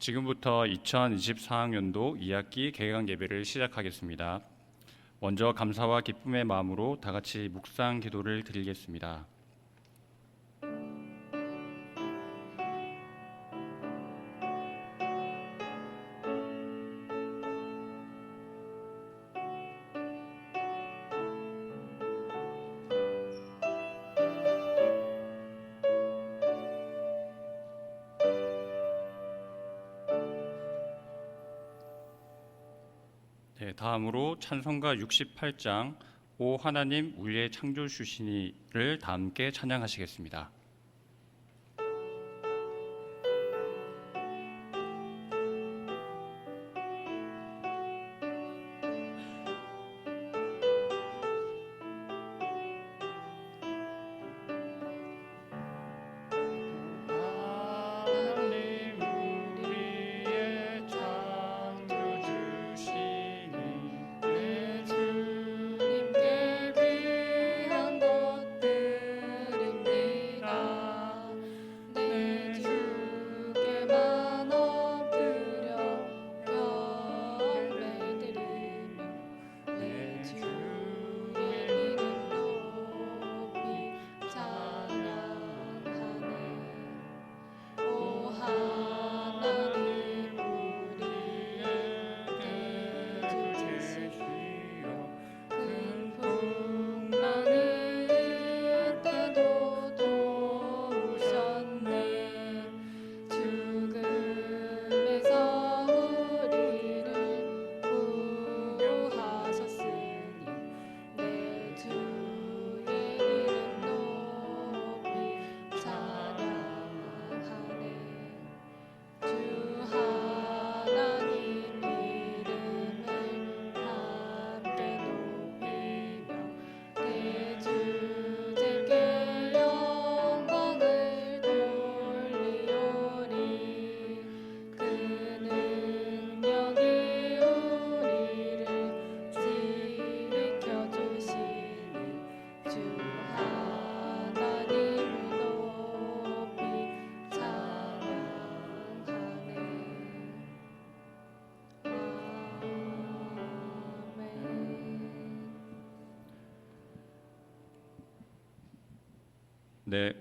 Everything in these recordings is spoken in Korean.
지금부터 2024학년도 2학기 개강 예배를 시작하겠습니다. 먼저 감사와 기쁨의 마음으로 다 같이 묵상 기도를 드리겠습니다. 다음으로 찬송가 68장 오 하나님 우리의 창조주시니를 다 함께 찬양하시겠습니다.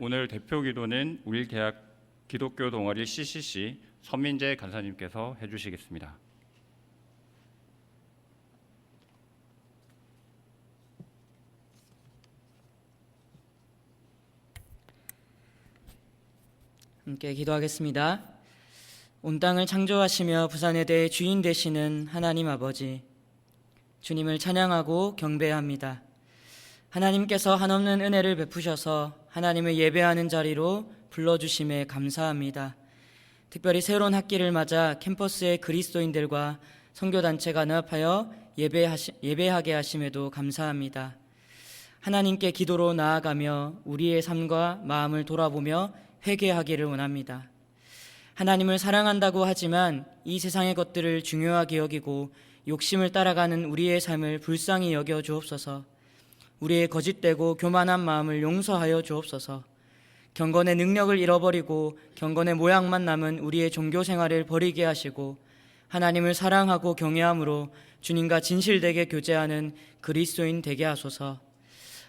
오늘 대표 기도는 우리대학 기독교 동아리 CCC 서민재 간사님께서 해주시겠습니다. 함께 기도하겠습니다. 온 땅을 창조하시며 부산에 대해 주인 되시는 하나님 아버지, 주님을 찬양하고 경배합니다. 하나님께서 한없는 은혜를 베푸셔서 하나님을 예배하는 자리로 불러주심에 감사합니다. 특별히 새로운 학기를 맞아 캠퍼스의 그리스도인들과 선교단체가 연합하여 예배하게 하심에도 감사합니다. 하나님께 기도로 나아가며 우리의 삶과 마음을 돌아보며 회개하기를 원합니다. 하나님을 사랑한다고 하지만 이 세상의 것들을 중요하게 여기고 욕심을 따라가는 우리의 삶을 불쌍히 여겨 주옵소서. 우리의 거짓되고 교만한 마음을 용서하여 주옵소서. 경건의 능력을 잃어버리고 경건의 모양만 남은 우리의 종교 생활을 버리게 하시고 하나님을 사랑하고 경외함으로 주님과 진실되게 교제하는 그리스도인 되게 하소서.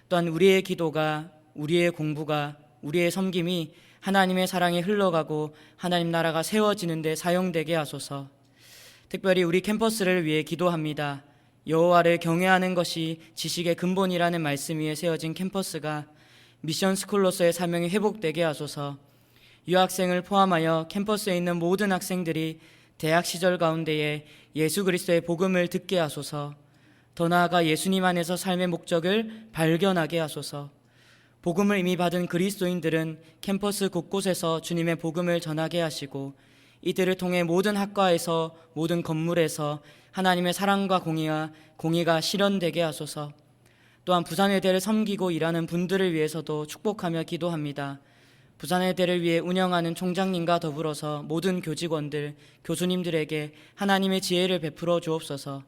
또한 우리의 기도가, 우리의 공부가, 우리의 섬김이 하나님의 사랑에 흘러가고 하나님 나라가 세워지는 데 사용되게 하소서. 특별히 우리 캠퍼스를 위해 기도합니다. 여호와를 경외하는 것이 지식의 근본이라는 말씀 위에 세워진 캠퍼스가 미션 스쿨로서의 사명이 회복되게 하소서. 유학생을 포함하여 캠퍼스에 있는 모든 학생들이 대학 시절 가운데에 예수 그리스도의 복음을 듣게 하소서. 더 나아가 예수님 안에서 삶의 목적을 발견하게 하소서. 복음을 이미 받은 그리스도인들은 캠퍼스 곳곳에서 주님의 복음을 전하게 하시고 이들을 통해 모든 학과에서 모든 건물에서 하나님의 사랑과 공의가 실현되게 하소서. 또한 부산의대를 섬기고 일하는 분들을 위해서도 축복하며 기도합니다. 부산의대를 위해 운영하는 총장님과 더불어서 모든 교직원들, 교수님들에게 하나님의 지혜를 베풀어 주옵소서.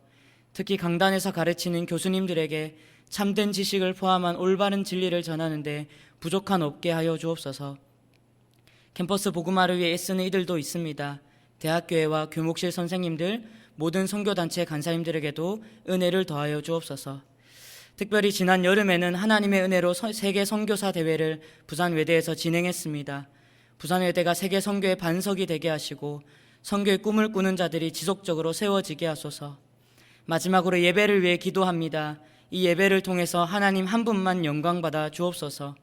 특히 강단에서 가르치는 교수님들에게 참된 지식을 포함한 올바른 진리를 전하는데 부족한 없게 하여 주옵소서. 캠퍼스 복음화를 위해 애쓰는 이들도 있습니다. 대학교회와 교목실 선생님들, 모든 선교단체 간사님들에게도 은혜를 더하여 주옵소서. 특별히 지난 여름에는 하나님의 은혜로 세계 선교사 대회를 부산 외대에서 진행했습니다. 부산 외대가 세계 선교의 반석이 되게 하시고 선교의 꿈을 꾸는 자들이 지속적으로 세워지게 하소서. 마지막으로 예배를 위해 기도합니다. 이 예배를 통해서 하나님 한 분만 영광받아 주옵소서.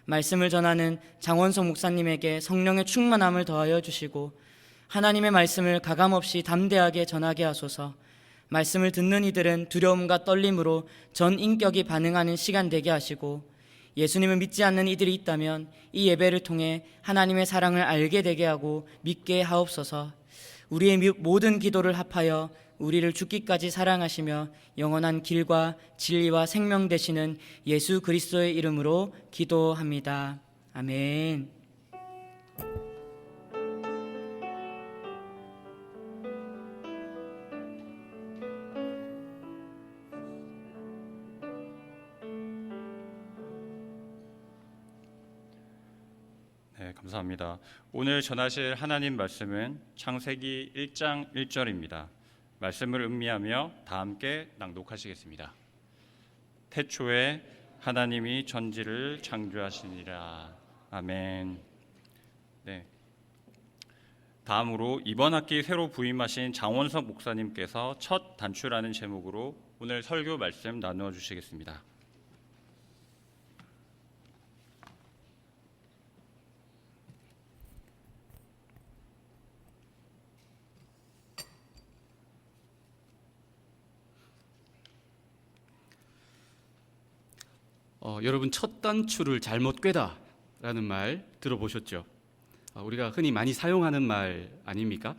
말씀을 전하는 장원석 목사님에게 성령의 충만함을 더하여 주시고 하나님의 말씀을 가감없이 담대하게 전하게 하소서. 말씀을 듣는 이들은 두려움과 떨림으로 전 인격이 반응하는 시간 되게 하시고 예수님을 믿지 않는 이들이 있다면 이 예배를 통해 하나님의 사랑을 알게 되게 하고 믿게 하옵소서. 우리의 모든 기도를 합하여 우리를 죽기까지 사랑하시며 영원한 길과 진리와 생명 되시는 예수 그리스도의 이름으로 기도합니다. 아멘. 네, 감사합니다. 오늘 전하실 하나님 말씀은 창세기 1장 1절입니다. 말씀을 음미하며 다 함께 낭독하시겠습니다. 태초에 하나님이 천지를 창조하시니라. 아멘. 네. 다음으로 이번 학기 새로 부임하신 장원석 목사님께서 첫 단추라는 제목으로 오늘 설교 말씀 나누어 주시겠습니다. 여러분, 첫 단추를 잘못 꿰다라는 말 들어보셨죠? 우리가 흔히 많이 사용하는 말 아닙니까?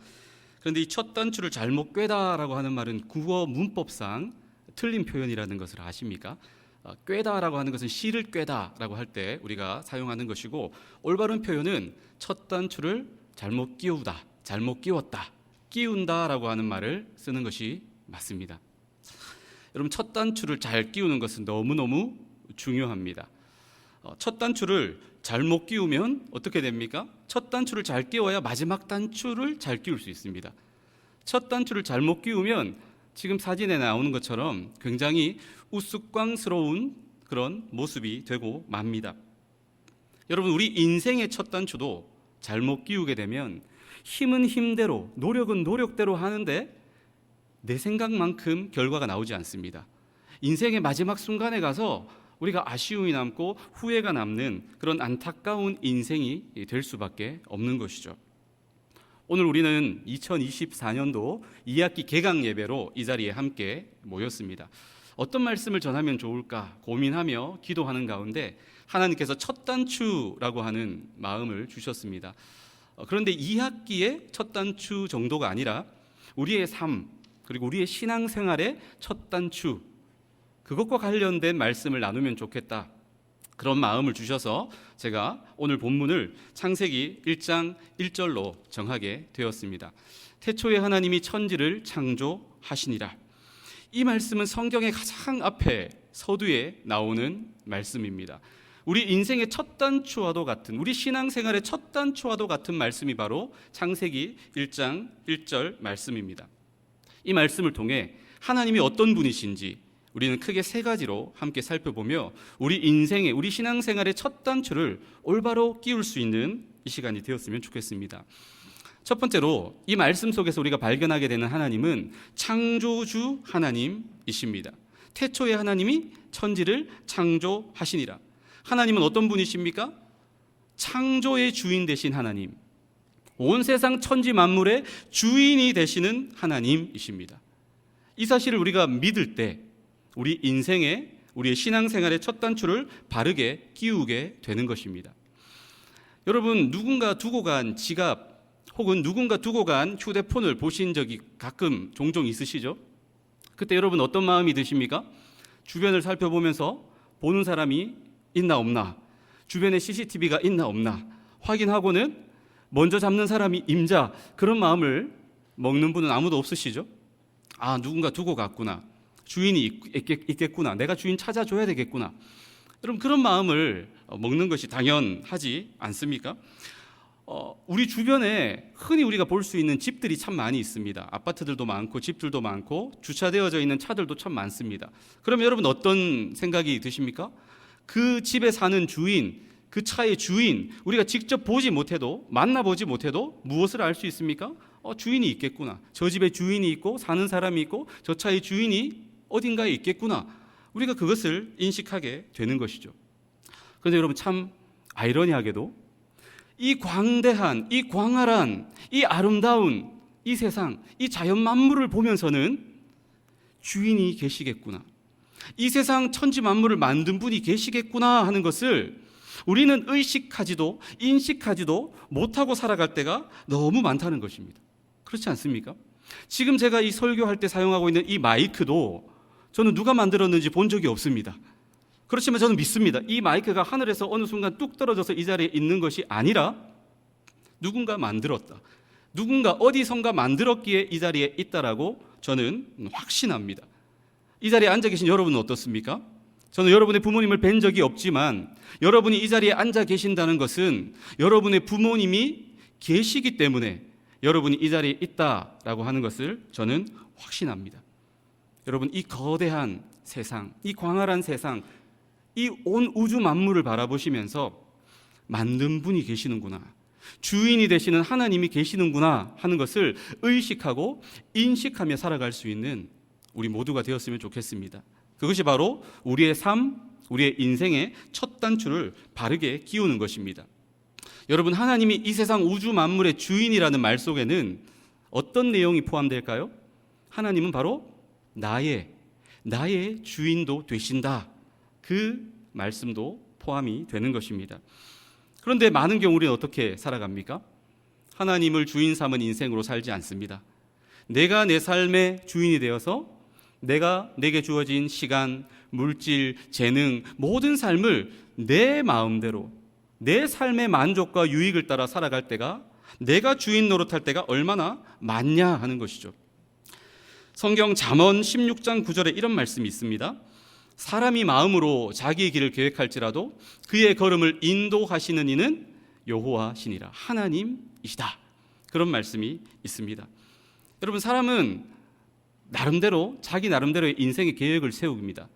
그런데 이 첫 단추를 잘못 꿰다라고 하는 말은 국어 문법상 틀린 표현이라는 것을 아십니까? 꿰다라고 하는 것은 실을 꿰다라고 할 때 우리가 사용하는 것이고, 올바른 표현은 첫 단추를 잘못 끼우다, 잘못 끼웠다, 끼운다라고 하는 말을 쓰는 것이 맞습니다. 여러분, 첫 단추를 잘 끼우는 것은 너무너무 중요합니다. 첫 단추를 잘못 끼우면 어떻게 됩니까? 첫 단추를 잘 끼워야 마지막 단추를 잘 끼울 수 있습니다. 첫 단추를 잘못 끼우면 지금 사진에 나오는 것처럼 굉장히 우스꽝스러운 그런 모습이 되고 맙니다. 여러분, 우리 인생의 첫 단추도 잘못 끼우게 되면 힘은 힘대로, 노력은 노력대로 하는데 내 생각만큼 결과가 나오지 않습니다. 인생의 마지막 순간에 가서 우리가 아쉬움이 남고 후회가 남는 그런 안타까운 인생이 될 수밖에 없는 것이죠. 오늘 우리는 2024년도 2학기 개강 예배로 이 자리에 함께 모였습니다. 어떤 말씀을 전하면 좋을까 고민하며 기도하는 가운데 하나님께서 첫 단추라고 하는 마음을 주셨습니다. 그런데 2학기의 첫 단추 정도가 아니라 우리의 삶, 그리고 우리의 신앙생활의 첫 단추, 그것과 관련된 말씀을 나누면 좋겠다, 그런 마음을 주셔서 제가 오늘 본문을 창세기 1장 1절로 정하게 되었습니다. 태초에 하나님이 천지를 창조하시니라. 이 말씀은 성경의 가장 앞에 서두에 나오는 말씀입니다. 우리 인생의 첫 단추와도 같은, 우리 신앙생활의 첫 단추와도 같은 말씀이 바로 창세기 1장 1절 말씀입니다. 이 말씀을 통해 하나님이 어떤 분이신지 우리는 크게 세 가지로 함께 살펴보며 우리 인생의, 우리 신앙생활의 첫 단추를 올바로 끼울 수 있는 이 시간이 되었으면 좋겠습니다. 첫 번째로 이 말씀 속에서 우리가 발견하게 되는 하나님은 창조주 하나님이십니다. 태초에 하나님이 천지를 창조하시니라. 하나님은 어떤 분이십니까? 창조의 주인 되신 하나님, 온 세상 천지 만물의 주인이 되시는 하나님이십니다. 이 사실을 우리가 믿을 때 우리 인생의, 우리의 신앙생활의 첫 단추를 바르게 끼우게 되는 것입니다. 여러분, 누군가 두고 간 지갑 혹은 누군가 두고 간 휴대폰을 보신 적이 가끔 종종 있으시죠? 그때 여러분 어떤 마음이 드십니까? 주변을 살펴보면서 보는 사람이 있나 없나, 주변에 CCTV가 있나 없나 확인하고는 먼저 잡는 사람이 임자, 그런 마음을 먹는 분은 아무도 없으시죠? 아, 누군가 두고 갔구나, 주인이 있겠구나, 내가 주인 찾아줘야 되겠구나. 여러분, 그런 마음을 먹는 것이 당연하지 않습니까? 우리 주변에 흔히 우리가 볼 수 있는 집들이 참 많이 있습니다. 아파트들도 많고 집들도 많고 주차되어져 있는 차들도 참 많습니다. 그러면 여러분 어떤 생각이 드십니까? 그 집에 사는 주인, 그 차의 주인, 우리가 직접 보지 못해도, 만나보지 못해도 무엇을 알 수 있습니까? 주인이 있겠구나. 저 집에 주인이 있고 사는 사람이 있고 저 차의 주인이 어딘가에 있겠구나. 우리가 그것을 인식하게 되는 것이죠. 그런데 여러분 참 아이러니하게도 이 광대한, 이 광활한, 이 아름다운 이 세상, 이 자연 만물을 보면서는 주인이 계시겠구나, 이 세상 천지 만물을 만든 분이 계시겠구나 하는 것을 우리는 의식하지도 인식하지도 못하고 살아갈 때가 너무 많다는 것입니다. 그렇지 않습니까? 지금 제가 이 설교할 때 사용하고 있는 이 마이크도 저는 누가 만들었는지 본 적이 없습니다. 그렇지만 저는 믿습니다. 이 마이크가 하늘에서 어느 순간 뚝 떨어져서 이 자리에 있는 것이 아니라 누군가 만들었다, 누군가 어디선가 만들었기에 이 자리에 있다라고 저는 확신합니다. 이 자리에 앉아 계신 여러분은 어떻습니까? 저는 여러분의 부모님을 뵌 적이 없지만 여러분이 이 자리에 앉아 계신다는 것은 여러분의 부모님이 계시기 때문에 여러분이 이 자리에 있다라고 하는 것을 저는 확신합니다. 여러분, 이 거대한 세상, 이 광활한 세상, 이 온 우주 만물을 바라보시면서 만든 분이 계시는구나, 주인이 되시는 하나님이 계시는구나 하는 것을 의식하고 인식하며 살아갈 수 있는 우리 모두가 되었으면 좋겠습니다. 그것이 바로 우리의 삶, 우리의 인생의 첫 단추를 바르게 끼우는 것입니다. 여러분, 하나님이 이 세상 우주 만물의 주인이라는 말 속에는 어떤 내용이 포함될까요? 하나님은 바로 나의 주인도 되신다, 그 말씀도 포함이 되는 것입니다. 그런데 많은 경우 우리는 어떻게 살아갑니까? 하나님을 주인 삼은 인생으로 살지 않습니다. 내가 내 삶의 주인이 되어서 내게 주어진 시간, 물질, 재능, 모든 삶을 내 마음대로 내 삶의 만족과 유익을 따라 살아갈 때가, 내가 주인 노릇할 때가 얼마나 많냐 하는 것이죠. 성경 잠언 16장 9절에 이런 말씀이 있습니다. 사람이 마음으로 자기의 길을 계획할지라도 그의 걸음을 인도하시는 이는 여호와시니라, 하나님이시다. 그런 말씀이 있습니다. 여러분, 사람은 자기 나름대로의 인생의 계획을 세웁니다.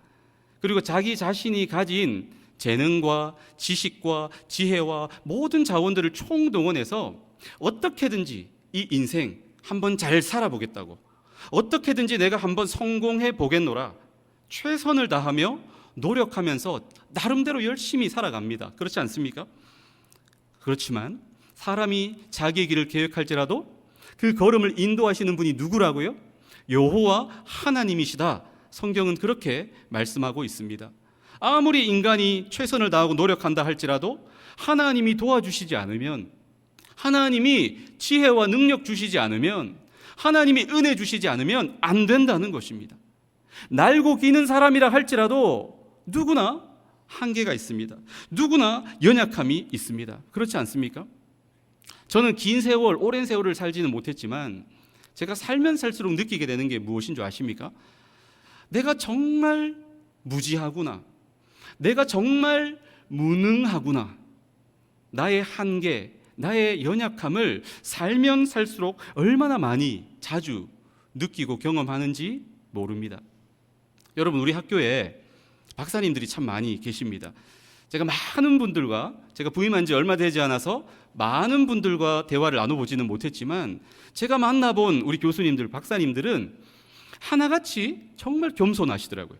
그리고 자기 자신이 가진 재능과 지식과 지혜와 모든 자원들을 총동원해서 어떻게든지 이 인생 한번 잘 살아보겠다고, 어떻게든지 내가 한번 성공해 보겠노라 최선을 다하며 노력하면서 나름대로 열심히 살아갑니다. 그렇지 않습니까? 그렇지만 사람이 자기의 길을 계획할지라도 그 걸음을 인도하시는 분이 누구라고요? 여호와 하나님이시다. 성경은 그렇게 말씀하고 있습니다. 아무리 인간이 최선을 다하고 노력한다 할지라도 하나님이 도와주시지 않으면, 하나님이 지혜와 능력 주시지 않으면, 하나님이 은혜 주시지 않으면 안 된다는 것입니다. 날고 기는 사람이라 할지라도 누구나 한계가 있습니다. 누구나 연약함이 있습니다. 그렇지 않습니까? 저는 긴 세월, 오랜 세월을 살지는 못했지만 제가 살면 살수록 느끼게 되는 게 무엇인 줄 아십니까? 내가 정말 무지하구나, 내가 정말 무능하구나, 나의 한계, 나의 연약함을 살면 살수록 얼마나 많이 자주 느끼고 경험하는지 모릅니다. 여러분, 우리 학교에 박사님들이 참 많이 계십니다. 제가 많은 분들과, 제가 부임한 지 얼마 되지 않아서 많은 분들과 대화를 나눠보지는 못했지만 제가 만나본 우리 교수님들, 박사님들은 하나같이 정말 겸손하시더라고요.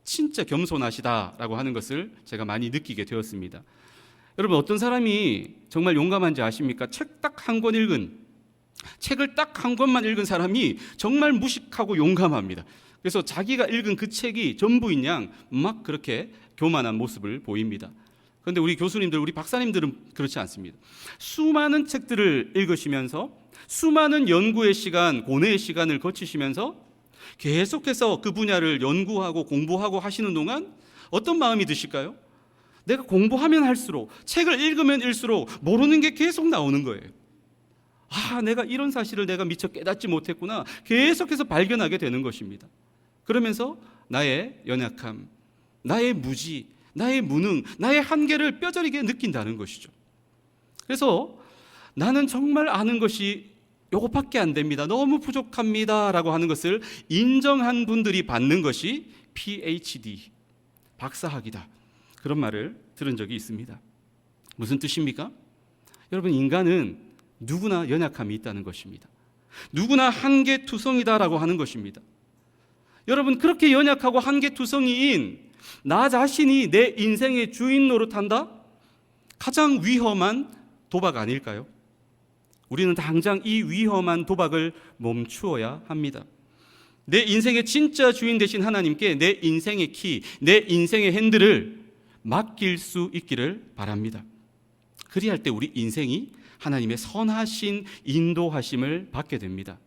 진짜 겸손하시다라고 하는 것을 제가 많이 느끼게 되었습니다. 여러분, 어떤 사람이 정말 용감한지 아십니까? 책을 딱 한 권만 읽은 사람이 정말 무식하고 용감합니다. 그래서 자기가 읽은 그 책이 전부인 양 막 그렇게 교만한 모습을 보입니다. 그런데 우리 교수님들, 우리 박사님들은 그렇지 않습니다. 수많은 책들을 읽으시면서 수많은 연구의 시간, 고뇌의 시간을 거치시면서 계속해서 그 분야를 연구하고 공부하고 하시는 동안 어떤 마음이 드실까요? 내가 공부하면 할수록, 책을 읽으면 읽을수록 모르는 게 계속 나오는 거예요. 내가 이런 사실을 내가 미처 깨닫지 못했구나, 계속해서 발견하게 되는 것입니다. 그러면서 나의 연약함, 나의 무지, 나의 무능, 나의 한계를 뼈저리게 느낀다는 것이죠. 그래서 나는 정말 아는 것이 요것밖에 안 됩니다. 너무 부족합니다. 라고 하는 것을 인정한 분들이 받는 것이 PhD, 박사학위다. 그런 말을 들은 적이 있습니다. 무슨 뜻입니까? 여러분, 인간은 누구나 연약함이 있다는 것입니다. 누구나 한계투성이다라고 하는 것입니다. 여러분, 그렇게 연약하고 한계투성이인 나 자신이 내 인생의 주인 노릇한다? 가장 위험한 도박 아닐까요? 우리는 당장 이 위험한 도박을 멈추어야 합니다. 내 인생의 진짜 주인 되신 하나님께 내 인생의 키, 내 인생의 핸들을 맡길 수 있기를 바랍니다. 그리할 때 우리 인생이 하나님의 선하신 인도하심을 받게 됩니다.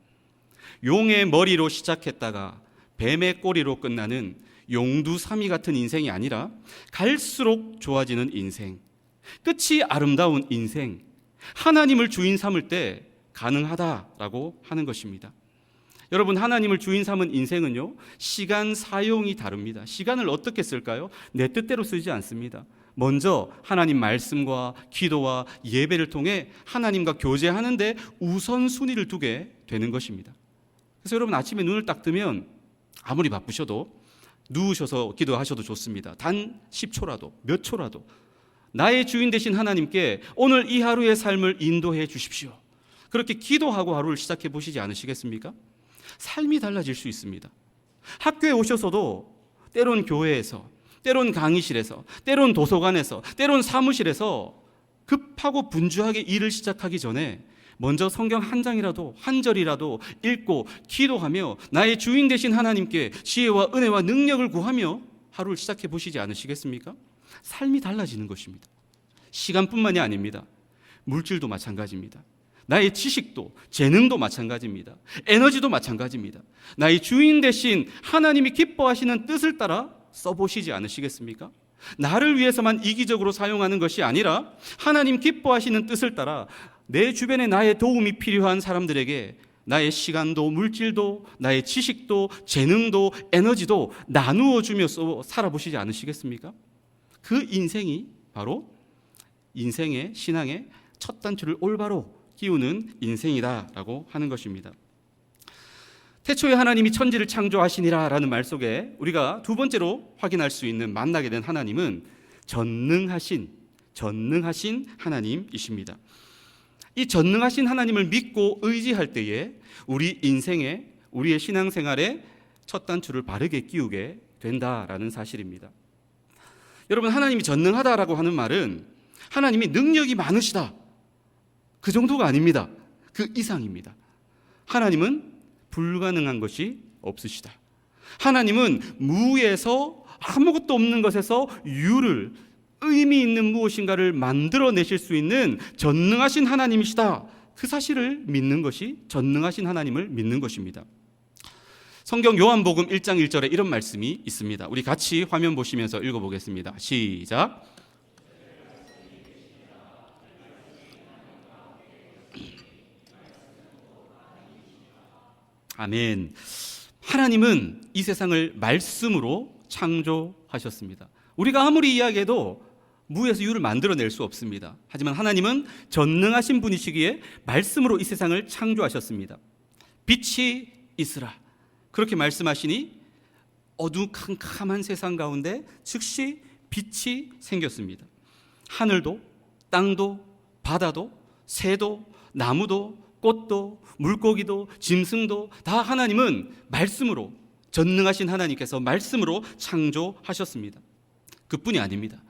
용의 머리로 시작했다가 뱀의 꼬리로 끝나는 용두사미 같은 인생이 아니라 갈수록 좋아지는 인생, 끝이 아름다운 인생, 하나님을 주인 삼을 때 가능하다라고 하는 것입니다. 여러분, 하나님을 주인 삼은 인생은요, 시간 사용이 다릅니다. 시간을 어떻게 쓸까요? 내 뜻대로 쓰지 않습니다. 먼저 하나님 말씀과 기도와 예배를 통해 하나님과 교제하는데 우선순위를 두게 되는 것입니다. 그래서 여러분, 아침에 눈을 딱 뜨면 아무리 바쁘셔도 누우셔서 기도하셔도 좋습니다. 단 10초라도, 몇 초라도 나의 주인 되신 하나님께 오늘 이 하루의 삶을 인도해 주십시오. 그렇게 기도하고 하루를 시작해 보시지 않으시겠습니까? 삶이 달라질 수 있습니다. 학교에 오셔서도 때론 교회에서, 때론 강의실에서, 때론 도서관에서, 때론 사무실에서 급하고 분주하게 일을 시작하기 전에 먼저 성경 한 장이라도, 한 절이라도 읽고 기도하며 나의 주인 되신 하나님께 지혜와 은혜와 능력을 구하며 하루를 시작해 보시지 않으시겠습니까? 삶이 달라지는 것입니다. 시간뿐만이 아닙니다. 물질도 마찬가지입니다. 나의 지식도, 재능도 마찬가지입니다. 에너지도 마찬가지입니다. 나의 주인 되신 하나님이 기뻐하시는 뜻을 따라 써보시지 않으시겠습니까? 나를 위해서만 이기적으로 사용하는 것이 아니라 하나님 기뻐하시는 뜻을 따라 내 주변에 나의 도움이 필요한 사람들에게 나의 시간도, 물질도, 나의 지식도, 재능도, 에너지도 나누어 주며 살아보시지 않으시겠습니까? 그 인생이 바로 인생의, 신앙의 첫 단추를 올바로 끼우는 인생이다라고 하는 것입니다. 태초에 하나님이 천지를 창조하시니라 라는 말 속에 우리가 두 번째로 확인할 수 있는 만나게 된 하나님은 전능하신 하나님이십니다. 이 전능하신 하나님을 믿고 의지할 때에 우리 인생에, 우리의 신앙생활에 첫 단추를 바르게 끼우게 된다라는 사실입니다. 여러분, 하나님이 전능하다라고 하는 말은 하나님이 능력이 많으시다, 그 정도가 아닙니다. 그 이상입니다. 하나님은 불가능한 것이 없으시다. 하나님은 무에서, 아무것도 없는 것에서 유를, 의미 있는 무엇인가를 만들어내실 수 있는 전능하신 하나님이시다. 그 사실을 믿는 것이 전능하신 하나님을 믿는 것입니다. 성경 요한복음 1장 1절에 이런 말씀이 있습니다. 우리 같이 화면 보시면서 읽어보겠습니다. 시작. 아멘. 하나님은 이 세상을 말씀으로 창조하셨습니다. 우리가 아무리 이야기해도 무에서 유를 만들어낼 수 없습니다. 하지만 하나님은 전능하신 분이시기에 말씀으로 이 세상을 창조하셨습니다. 빛이 있으라, 그렇게 말씀하시니 어두컴컴한 세상 가운데 즉시 빛이 생겼습니다. 하늘도, 땅도, 바다도, 새도, 나무도, 꽃도, 물고기도, 짐승도 다 하나님은 말씀으로, 전능하신 하나님께서 말씀으로 창조하셨습니다. 그뿐이 아닙니다.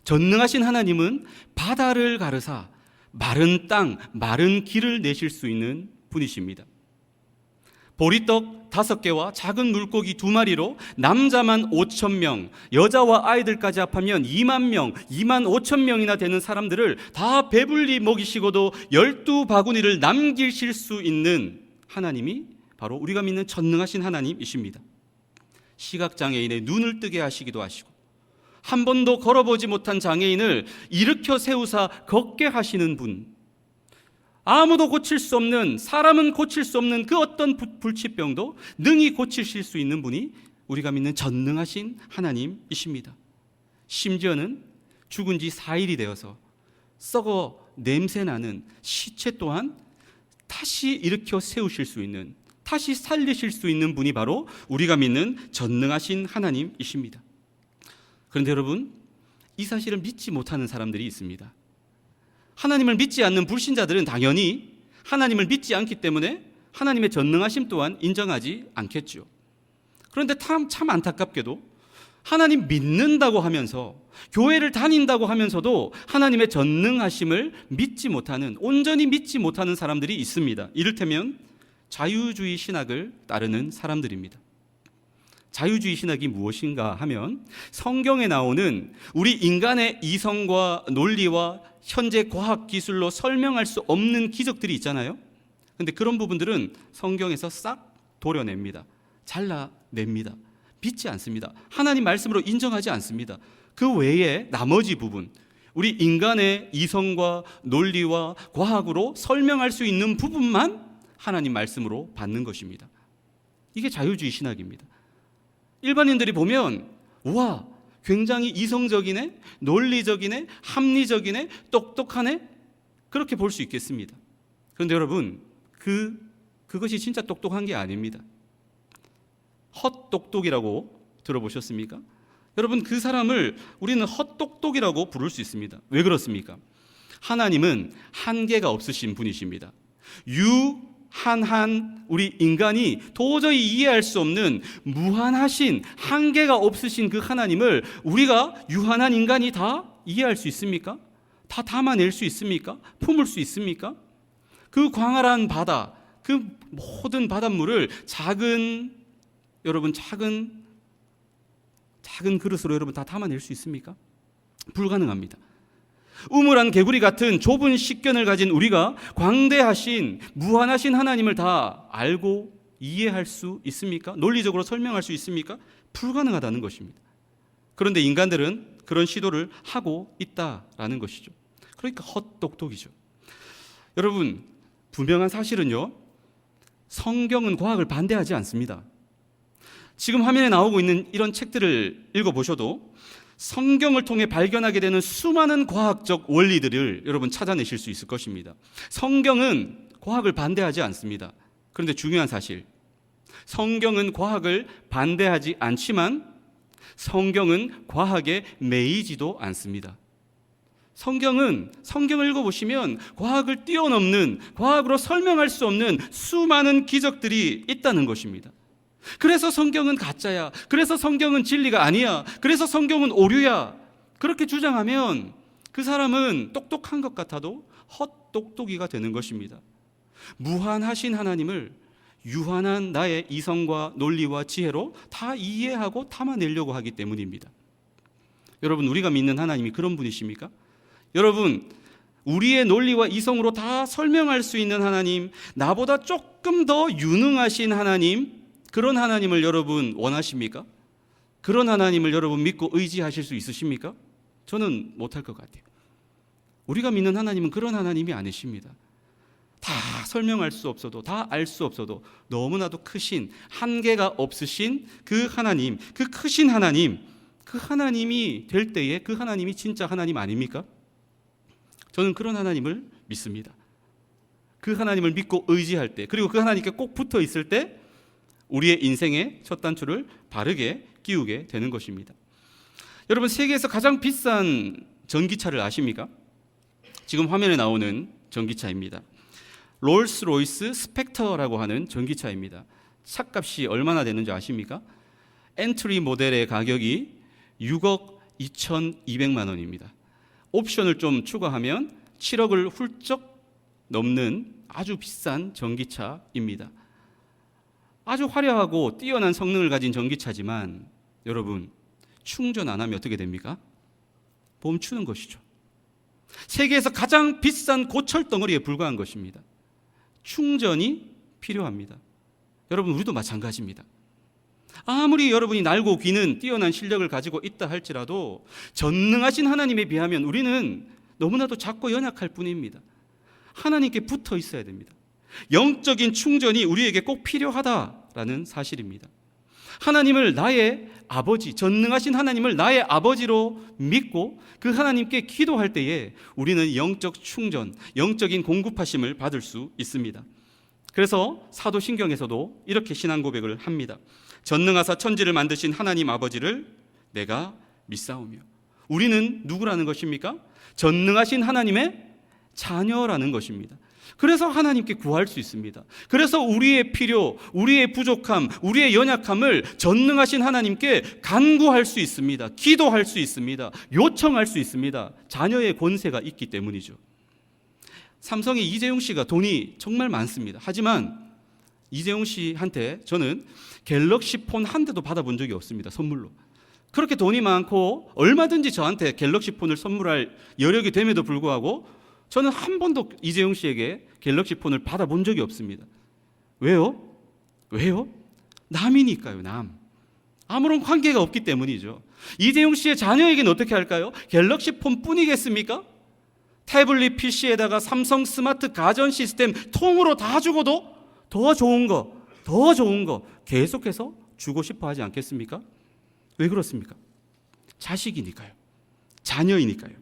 전능하신 하나님은 바다를 가르사 마른 땅, 마른 길을 내실 수 있는 분이십니다. 보리떡 5개와 작은 물고기 2마리로 남자만 5,000명, 여자와 아이들까지 합하면 2만 명, 2만 5천 명이나 되는 사람들을 다 배불리 먹이시고도 12바구니를 남기실 수 있는 하나님이 바로 우리가 믿는 전능하신 하나님이십니다. 시각장애인의 눈을 뜨게 하시기도 하시고, 한 번도 걸어보지 못한 장애인을 일으켜 세우사 걷게 하시는 분, 아무도 고칠 수 없는, 사람은 고칠 수 없는 그 어떤 불치병도 능히 고치실 수 있는 분이 우리가 믿는 전능하신 하나님이십니다. 심지어는 죽은 지 4일이 되어서 썩어 냄새나는 시체 또한 다시 일으켜 세우실 수 있는, 다시 살리실 수 있는 분이 바로 우리가 믿는 전능하신 하나님이십니다. 그런데 여러분, 이 사실을 믿지 못하는 사람들이 있습니다. 하나님을 믿지 않는 불신자들은 당연히 하나님을 믿지 않기 때문에 하나님의 전능하심 또한 인정하지 않겠죠. 그런데 참 안타깝게도 하나님 믿는다고 하면서, 교회를 다닌다고 하면서도 하나님의 전능하심을 믿지 못하는, 온전히 믿지 못하는 사람들이 있습니다. 이를테면 자유주의 신학을 따르는 사람들입니다. 자유주의 신학이 무엇인가 하면 성경에 나오는 우리 인간의 이성과 논리와 현재 과학 기술로 설명할 수 없는 기적들이 있잖아요. 그런데 그런 부분들은 성경에서 싹 도려냅니다. 잘라냅니다. 믿지 않습니다. 하나님 말씀으로 인정하지 않습니다. 그 외에 나머지 부분, 우리 인간의 이성과 논리와 과학으로 설명할 수 있는 부분만 하나님 말씀으로 받는 것입니다. 이게 자유주의 신학입니다. 일반인들이 보면 와, 굉장히 이성적이네, 논리적이네, 합리적이네, 똑똑하네, 그렇게 볼 수 있겠습니다. 그런데 여러분, 그것이 진짜 똑똑한 게 아닙니다. 헛똑똑이라고 들어보셨습니까? 여러분, 그 사람을 우리는 헛똑똑이라고 부를 수 있습니다. 왜 그렇습니까? 하나님은 한계가 없으신 분이십니다. 유한한 우리 인간이 도저히 이해할 수 없는 무한하신, 한계가 없으신 그 하나님을 우리가 유한한 인간이 다 이해할 수 있습니까? 다 담아낼 수 있습니까? 품을 수 있습니까? 그 광활한 바다, 그 모든 바닷물을 작은 그릇으로 여러분 다 담아낼 수 있습니까? 불가능합니다. 우물한 개구리 같은 좁은 식견을 가진 우리가 광대하신 무한하신 하나님을 다 알고 이해할 수 있습니까? 논리적으로 설명할 수 있습니까? 불가능하다는 것입니다. 그런데 인간들은 그런 시도를 하고 있다라는 것이죠. 그러니까 헛똑똑이죠. 여러분, 분명한 사실은요, 성경은 과학을 반대하지 않습니다. 지금 화면에 나오고 있는 이런 책들을 읽어보셔도 성경을 통해 발견하게 되는 수많은 과학적 원리들을 여러분 찾아내실 수 있을 것입니다. 성경은 과학을 반대하지 않습니다. 그런데 중요한 사실, 성경은 과학을 반대하지 않지만 성경은 과학에 매이지도 않습니다. 성경을 읽어보시면 과학을 뛰어넘는, 과학으로 설명할 수 없는 수많은 기적들이 있다는 것입니다. 그래서 성경은 가짜야, 그래서 성경은 진리가 아니야, 그래서 성경은 오류야, 그렇게 주장하면 그 사람은 똑똑한 것 같아도 헛똑똑이가 되는 것입니다. 무한하신 하나님을 유한한 나의 이성과 논리와 지혜로 다 이해하고 담아내려고 하기 때문입니다. 여러분, 우리가 믿는 하나님이 그런 분이십니까? 여러분, 우리의 논리와 이성으로 다 설명할 수 있는 하나님, 나보다 조금 더 유능하신 하나님, 그런 하나님을 여러분 원하십니까? 그런 하나님을 여러분 믿고 의지하실 수 있으십니까? 저는 못할 것 같아요. 우리가 믿는 하나님은 그런 하나님이 아니십니다. 다 설명할 수 없어도, 다 알 수 없어도 너무나도 크신, 한계가 없으신 그 하나님, 그 크신 하나님, 그 하나님이 될 때에 그 하나님이 진짜 하나님 아닙니까? 저는 그런 하나님을 믿습니다. 그 하나님을 믿고 의지할 때, 그리고 그 하나님께 꼭 붙어 있을 때 우리의 인생의 첫 단추를 바르게 끼우게 되는 것입니다. 여러분, 세계에서 가장 비싼 전기차를 아십니까? 지금 화면에 나오는 전기차입니다. 롤스로이스 스펙터라고 하는 전기차입니다. 차값이 얼마나 되는지 아십니까? 엔트리 모델의 가격이 6억 2,200만 원입니다. 옵션을 좀 추가하면 7억을 훌쩍 넘는 아주 비싼 전기차입니다. 아주 화려하고 뛰어난 성능을 가진 전기차지만 여러분, 충전 안 하면 어떻게 됩니까? 멈추는 것이죠. 세계에서 가장 비싼 고철 덩어리에 불과한 것입니다. 충전이 필요합니다. 여러분, 우리도 마찬가지입니다. 아무리 여러분이 날고 기는 뛰어난 실력을 가지고 있다 할지라도 전능하신 하나님에 비하면 우리는 너무나도 작고 연약할 뿐입니다. 하나님께 붙어 있어야 됩니다. 영적인 충전이 우리에게 꼭 필요하다라는 사실입니다. 하나님을 나의 아버지, 전능하신 하나님을 나의 아버지로 믿고 그 하나님께 기도할 때에 우리는 영적 충전, 영적인 공급하심을 받을 수 있습니다. 그래서 사도신경에서도 이렇게 신앙 고백을 합니다. 전능하사 천지를 만드신 하나님 아버지를 내가 믿사오며. 우리는 누구라는 것입니까? 전능하신 하나님의 자녀라는 것입니다. 그래서 하나님께 구할 수 있습니다. 그래서 우리의 필요, 우리의 부족함, 우리의 연약함을 전능하신 하나님께 간구할 수 있습니다. 기도할 수 있습니다. 요청할 수 있습니다. 자녀의 권세가 있기 때문이죠. 삼성의 이재용 씨가 돈이 정말 많습니다. 하지만 이재용 씨한테 저는 갤럭시 폰 한 대도 받아본 적이 없습니다. 선물로. 그렇게 돈이 많고 얼마든지 저한테 갤럭시 폰을 선물할 여력이 됨에도 불구하고 저는 한 번도 이재용 씨에게 갤럭시 폰을 받아본 적이 없습니다. 왜요? 남이니까요, 남. 아무런 관계가 없기 때문이죠. 이재용 씨의 자녀에게는 어떻게 할까요? 갤럭시 폰 뿐이겠습니까? 태블릿 PC에다가 삼성 스마트 가전 시스템 통으로 다 주고도 더 좋은 거 계속해서 주고 싶어 하지 않겠습니까? 왜 그렇습니까? 자식이니까요. 자녀이니까요.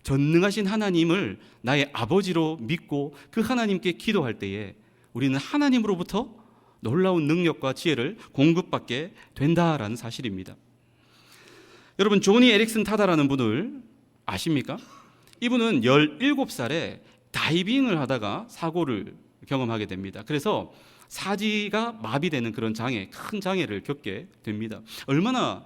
전능하신 하나님을 나의 아버지로 믿고 그 하나님께 기도할 때에 우리는 하나님으로부터 놀라운 능력과 지혜를 공급받게 된다라는 사실입니다. 여러분, 조니 에릭슨 타다라는 분을 아십니까? 이분은 17살에 다이빙을 하다가 사고를 경험하게 됩니다. 그래서 사지가 마비되는 그런 큰 장애를 겪게 됩니다. 얼마나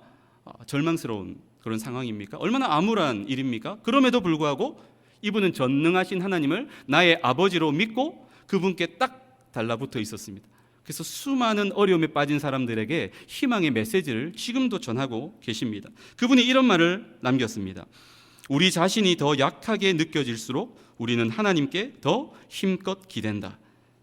절망스러운 그런 상황입니까? 얼마나 암울한 일입니까? 그럼에도 불구하고 이분은 전능하신 하나님을 나의 아버지로 믿고 그분께 딱 달라붙어 있었습니다. 그래서 수많은 어려움에 빠진 사람들에게 희망의 메시지를 지금도 전하고 계십니다. 그분이 이런 말을 남겼습니다. 우리 자신이 더 약하게 느껴질수록 우리는 하나님께 더 힘껏 기댄다.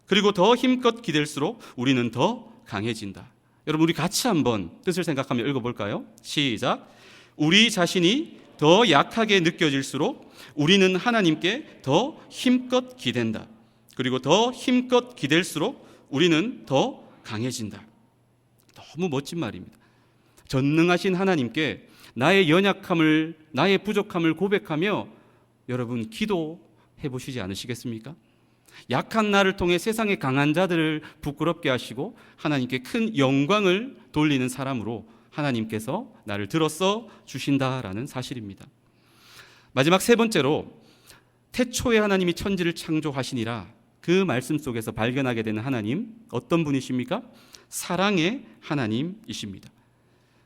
그리고 더 힘껏 기댈수록 우리는 더 강해진다. 여러분, 우리 같이 한번 뜻을 생각하며 읽어볼까요? 시작. 우리 자신이 더 약하게 느껴질수록 우리는 하나님께 더 힘껏 기댄다. 그리고 더 힘껏 기댈수록 우리는 더 강해진다. 너무 멋진 말입니다. 전능하신 하나님께 나의 연약함을, 나의 부족함을 고백하며 여러분 기도해 보시지 않으시겠습니까? 약한 나를 통해 세상의 강한 자들을 부끄럽게 하시고 하나님께 큰 영광을 돌리는 사람으로 하나님께서 나를 들어서 주신다라는 사실입니다. 마지막 세 번째로 태초에 하나님이 천지를 창조하시니라 그 말씀 속에서 발견하게 되는 하나님, 어떤 분이십니까? 사랑의 하나님이십니다.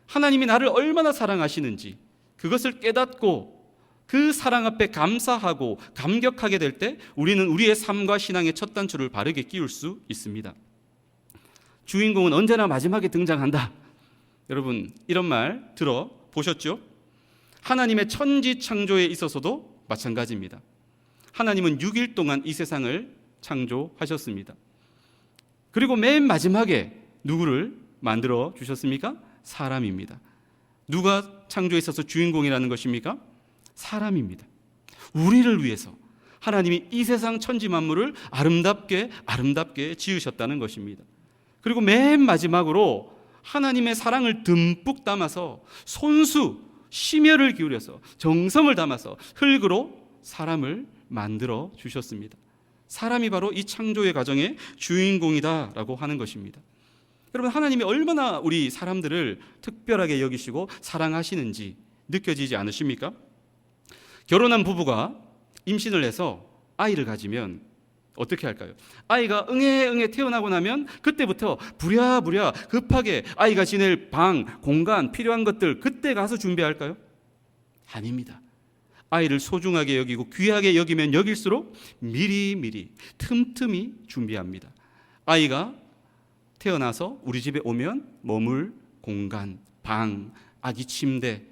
하나님이 나를 얼마나 사랑하시는지 그것을 깨닫고 그 사랑 앞에 감사하고 감격하게 될 때 우리는 우리의 삶과 신앙의 첫 단추를 바르게 끼울 수 있습니다. 주인공은 언제나 마지막에 등장한다. 여러분, 이런 말 들어보셨죠? 하나님의 천지 창조에 있어서도 마찬가지입니다. 하나님은 6일 동안 이 세상을 창조하셨습니다. 그리고 맨 마지막에 누구를 만들어 주셨습니까? 사람입니다. 누가 창조에 있어서 주인공이라는 것입니까? 사람입니다. 우리를 위해서 하나님이 이 세상 천지 만물을 아름답게 지으셨다는 것입니다. 그리고 맨 마지막으로 하나님의 사랑을 듬뿍 담아서 손수 심혈을 기울여서 정성을 담아서 흙으로 사람을 만들어 주셨습니다. 사람이 바로 이 창조의 과정의 주인공이다라고 하는 것입니다. 여러분, 하나님이 얼마나 우리 사람들을 특별하게 여기시고 사랑하시는지 느껴지지 않으십니까? 결혼한 부부가 임신을 해서 아이를 가지면 어떻게 할까요? 아이가 응애 태어나고 나면 그때부터 부랴부랴 급하게 아이가 지낼 방, 공간, 필요한 것들 그때 가서 준비할까요? 아닙니다. 아이를 소중하게 여기고 귀하게 여기면 여길수록 미리미리 틈틈이 준비합니다. 아이가 태어나서 우리 집에 오면 머물 공간, 방, 아기 침대,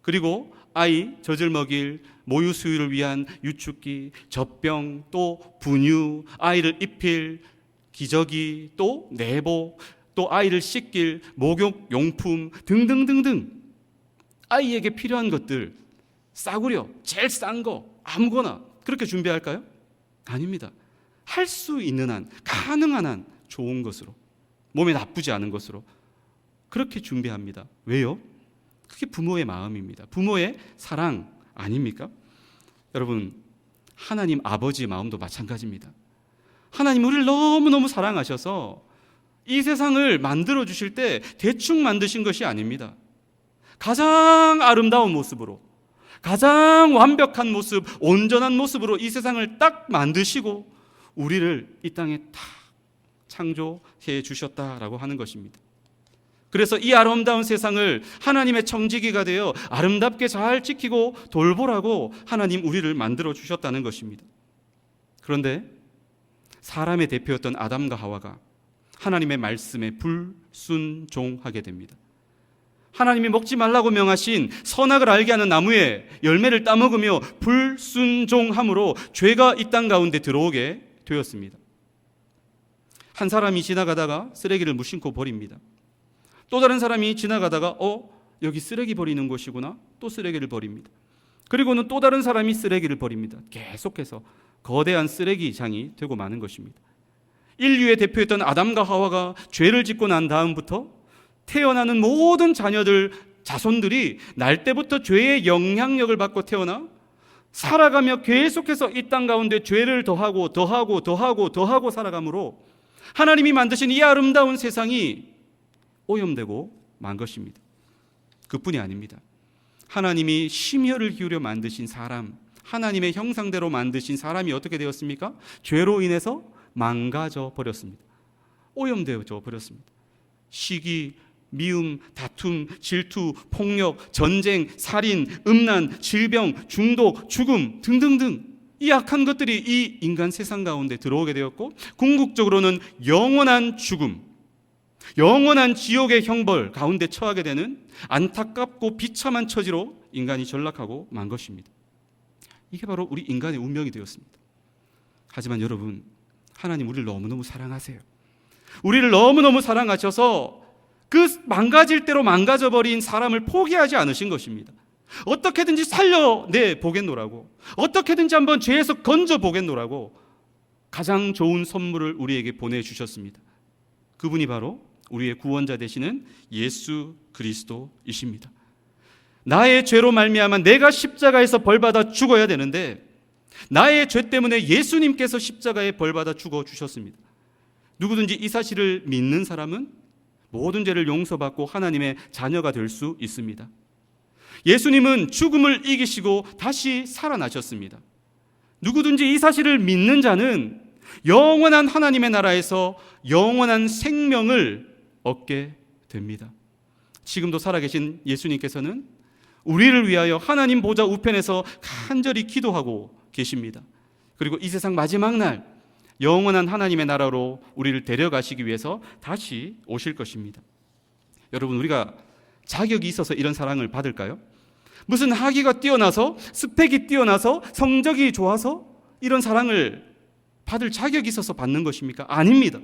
그리고 아이 젖을 먹일 모유 수유를 위한 유축기, 젖병, 또 분유, 아이를 입힐 기저귀, 또 내복, 또 아이를 씻길 목욕 용품 등등등등 아이에게 필요한 것들 싸구려, 제일 싼 거 아무거나 그렇게 준비할까요? 아닙니다. 할 수 있는 한, 가능한 한 좋은 것으로, 몸에 나쁘지 않은 것으로 그렇게 준비합니다. 왜요? 그게 부모의 마음입니다. 부모의 사랑 아닙니까? 여러분, 하나님 아버지의 마음도 마찬가지입니다. 하나님 우리를 너무너무 사랑하셔서 이 세상을 만들어 주실 때 대충 만드신 것이 아닙니다. 가장 아름다운 모습으로, 가장 완벽한 모습, 온전한 모습으로 이 세상을 딱 만드시고 우리를 이 땅에 딱 창조해 주셨다라고 하는 것입니다. 그래서 이 아름다운 세상을 하나님의 청지기가 되어 아름답게 잘 지키고 돌보라고 하나님 우리를 만들어 주셨다는 것입니다. 그런데 사람의 대표였던 아담과 하와가 하나님의 말씀에 불순종하게 됩니다. 하나님이 먹지 말라고 명하신 선악을 알게 하는 나무의 열매를 따먹으며 불순종함으로 죄가 이 땅 가운데 들어오게 되었습니다. 한 사람이 지나가다가 쓰레기를 무심코 버립니다. 또 다른 사람이 지나가다가 여기 쓰레기 버리는 곳이구나, 또 쓰레기를 버립니다. 그리고는 또 다른 사람이 쓰레기를 버립니다. 계속해서 거대한 쓰레기장이 되고 마는 것입니다. 인류의 대표였던 아담과 하와가 죄를 짓고 난 다음부터 태어나는 모든 자녀들, 자손들이 날 때부터 죄의 영향력을 받고 태어나 살아가며 계속해서 이 땅 가운데 죄를 더하고 살아가므로 하나님이 만드신 이 아름다운 세상이 오염되고 만 것입니다. 그뿐이 아닙니다. 하나님이 심혈을 기울여 만드신 사람, 하나님의 형상대로 만드신 사람이 어떻게 되었습니까? 죄로 인해서 망가져 버렸습니다. 오염되어져 버렸습니다. 시기, 미움, 다툼, 질투, 폭력, 전쟁, 살인, 음란, 질병, 중독, 죽음 등등등 이 악한 것들이 이 인간 세상 가운데 들어오게 되었고, 궁극적으로는 영원한 죽음, 영원한 지옥의 형벌 가운데 처하게 되는 안타깝고 비참한 처지로 인간이 전락하고 만 것입니다. 이게 바로 우리 인간의 운명이 되었습니다. 하지만 여러분, 하나님 우리를 너무너무 사랑하세요. 우리를 너무너무 사랑하셔서 그 망가질 대로 망가져버린 사람을 포기하지 않으신 것입니다. 어떻게든지 살려내 보겠노라고, 어떻게든지 한번 죄에서 건져 보겠노라고 가장 좋은 선물을 우리에게 보내주셨습니다. 그분이 바로 우리의 구원자 되시는 예수 그리스도이십니다. 나의 죄로 말미암아 내가 십자가에서 벌받아 죽어야 되는데 나의 죄 때문에 예수님께서 십자가에 벌받아 죽어 주셨습니다. 누구든지 이 사실을 믿는 사람은 모든 죄를 용서받고 하나님의 자녀가 될 수 있습니다. 예수님은 죽음을 이기시고 다시 살아나셨습니다. 누구든지 이 사실을 믿는 자는 영원한 하나님의 나라에서 영원한 생명을 얻게 됩니다. 지금도 살아계신 예수님께서는 우리를 위하여 하나님 보좌 우편에서 간절히 기도하고 계십니다. 그리고 이 세상 마지막 날 영원한 하나님의 나라로 우리를 데려가시기 위해서 다시 오실 것입니다. 여러분, 우리가 자격이 있어서 이런 사랑을 받을까요? 무슨 학위가 뛰어나서, 스펙이 뛰어나서, 성적이 좋아서 이런 사랑을 받을 자격이 있어서 받는 것입니까? 아닙니다.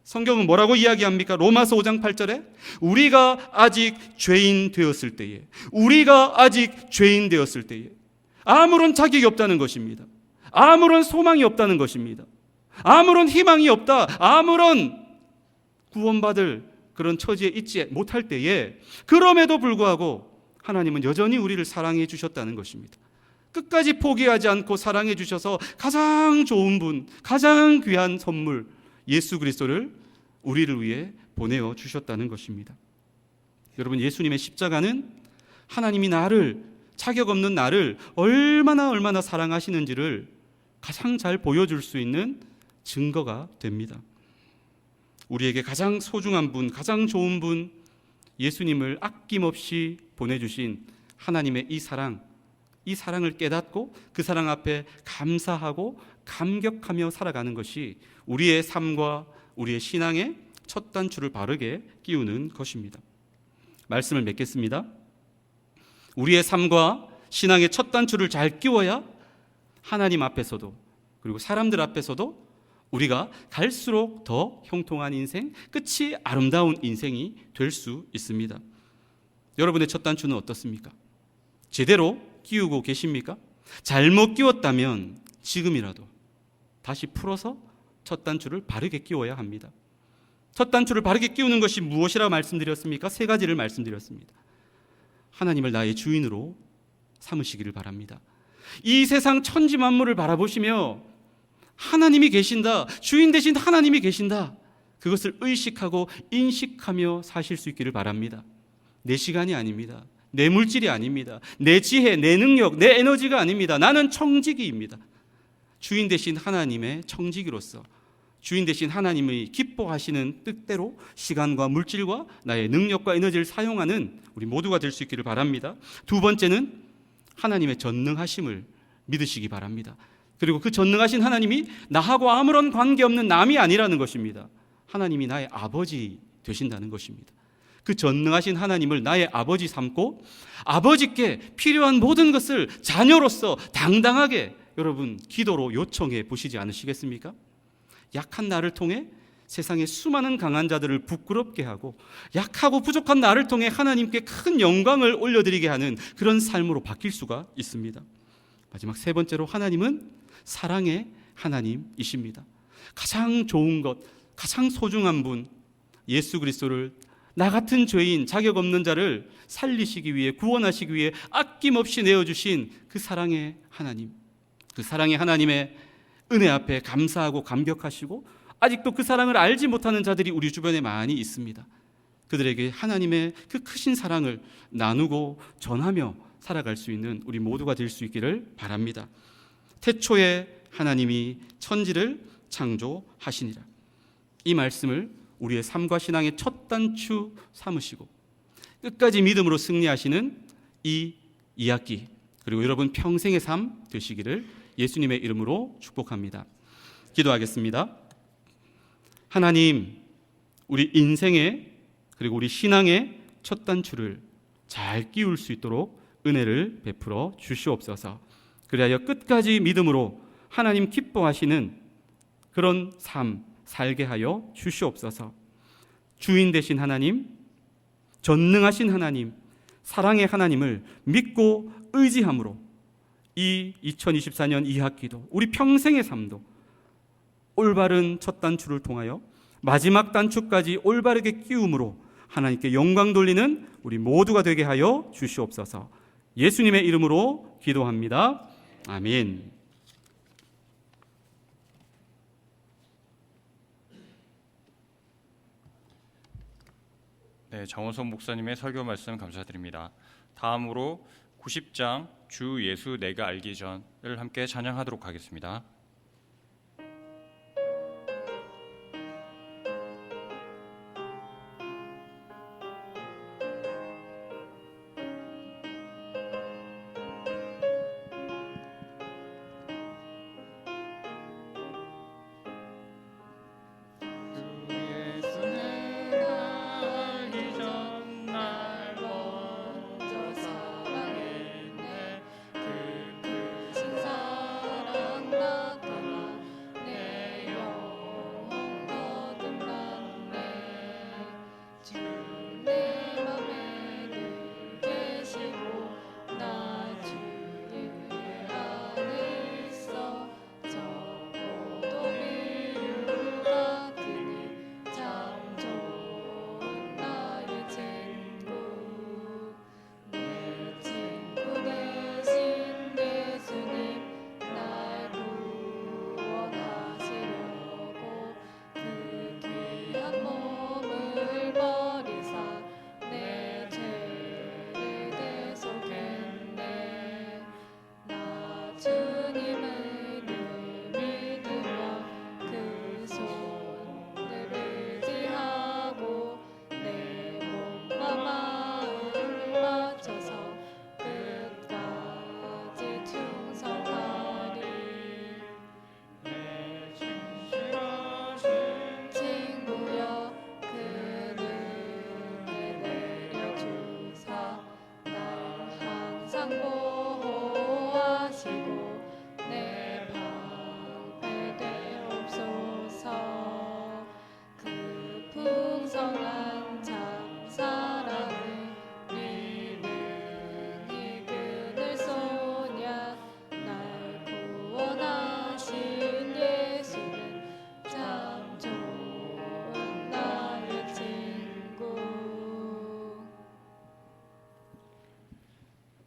성경은 뭐라고 이야기합니까? 로마서 5장 8절에 우리가 아직 죄인 되었을 때에, 우리가 아직 죄인 되었을 때에 아무런 자격이 없다는 것입니다. 아무런 소망이 없다는 것입니다. 아무런 희망이 없다, 아무런 구원받을 그런 처지에 있지 못할 때에, 그럼에도 불구하고 하나님은 여전히 우리를 사랑해 주셨다는 것입니다. 끝까지 포기하지 않고 사랑해 주셔서 가장 좋은 분, 가장 귀한 선물 예수 그리스도를 우리를 위해 보내어 주셨다는 것입니다. 여러분, 예수님의 십자가는 하나님이 나를, 자격 없는 나를 얼마나 사랑하시는지를 가장 잘 보여줄 수 있는 증거가 됩니다. 우리에게 가장 소중한 분, 가장 좋은 분, 예수님을 아낌없이 보내주신 하나님의 이 사랑을 깨닫고 그 사랑 앞에 감사하고 감격하며 살아가는 것이 우리의 삶과 우리의 신앙의 첫 단추를 바르게 끼우는 것입니다. 말씀을 맺겠습니다. 우리의 삶과 신앙의 첫 단추를 잘 끼워야 하나님 앞에서도 그리고 사람들 앞에서도 우리가 갈수록 더 형통한 인생, 끝이 아름다운 인생이 될 수 있습니다. 여러분의 첫 단추는 어떻습니까? 제대로 끼우고 계십니까? 잘못 끼웠다면 지금이라도 다시 풀어서 첫 단추를 바르게 끼워야 합니다. 첫 단추를 바르게 끼우는 것이 무엇이라 말씀드렸습니까? 세 가지를 말씀드렸습니다. 하나님을 나의 주인으로 삼으시기를 바랍니다. 이 세상 천지 만물을 바라보시며 하나님이 계신다, 주인 되신 하나님이 계신다, 그것을 의식하고 인식하며 사실 수 있기를 바랍니다. 내 시간이 아닙니다. 내 물질이 아닙니다. 내 지혜, 내 능력, 내 에너지가 아닙니다. 나는 청지기입니다. 주인 되신 하나님의 청지기로서 주인 되신 하나님의 기뻐하시는 뜻대로 시간과 물질과 나의 능력과 에너지를 사용하는 우리 모두가 될 수 있기를 바랍니다. 두 번째는 하나님의 전능하심을 믿으시기 바랍니다. 그리고 그 전능하신 하나님이 나하고 아무런 관계없는 남이 아니라는 것입니다. 하나님이 나의 아버지 되신다는 것입니다. 그 전능하신 하나님을 나의 아버지 삼고 아버지께 필요한 모든 것을 자녀로서 당당하게 여러분 기도로 요청해 보시지 않으시겠습니까? 약한 나를 통해 세상의 수많은 강한 자들을 부끄럽게 하고 약하고 부족한 나를 통해 하나님께 큰 영광을 올려드리게 하는 그런 삶으로 바뀔 수가 있습니다. 마지막 세 번째로 하나님은 사랑의 하나님이십니다. 가장 좋은 것, 가장 소중한 분 예수 그리스도를 나 같은 죄인, 자격 없는 자를 살리시기 위해, 구원하시기 위해 아낌없이 내어주신 그 사랑의 하나님, 그 사랑의 하나님의 은혜 앞에 감사하고 감격하시고 아직도 그 사랑을 알지 못하는 자들이 우리 주변에 많이 있습니다. 그들에게 하나님의 그 크신 사랑을 나누고 전하며 살아갈 수 있는 우리 모두가 될 수 있기를 바랍니다. 태초에 하나님이 천지를 창조하시니라. 이 말씀을 우리의 삶과 신앙의 첫 단추 삼으시고 끝까지 믿음으로 승리하시는 이 2학기 그리고 여러분 평생의 삶 되시기를 예수님의 이름으로 축복합니다. 기도하겠습니다. 하나님, 우리 인생의 그리고 우리 신앙의 첫 단추를 잘 끼울 수 있도록 은혜를 베풀어 주시옵소서. 그리하여 끝까지 믿음으로 하나님 기뻐하시는 그런 삶 살게 하여 주시옵소서. 주인 되신 하나님, 전능하신 하나님, 사랑의 하나님을 믿고 의지함으로 이 2024년 2학기도 우리 평생의 삶도 올바른 첫 단추를 통하여 마지막 단추까지 올바르게 끼움으로 하나님께 영광 돌리는 우리 모두가 되게 하여 주시옵소서. 예수님의 이름으로 기도합니다. 아멘. 네, 정원석 목사님의 설교 말씀 감사드립니다. 다음으로 90장 주 예수 내가 알기 전을 함께 찬양하도록 하겠습니다. 나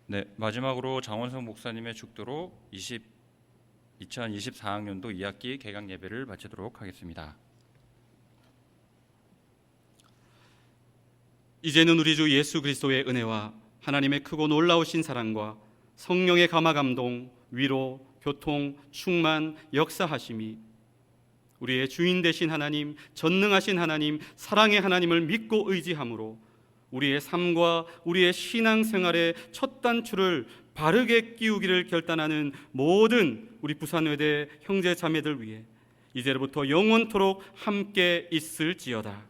네, 마지막으로 장원석 목사님의 축도로 2024학년도 2학기 개강 예배를 마치도록 하겠습니다. 이제는 우리 주 예수 그리스도의 은혜와 하나님의 크고 놀라우신 사랑과 성령의 감화 감동, 위로, 교통, 충만, 역사하심이 우리의 주인 되신 하나님, 전능하신 하나님, 사랑의 하나님을 믿고 의지함으로 우리의 삶과 우리의 신앙생활의 첫 단추를 바르게 끼우기를 결단하는 모든 우리 부산외대 형제 자매들 위해 이제로부터 영원토록 함께 있을지어다.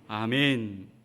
아멘.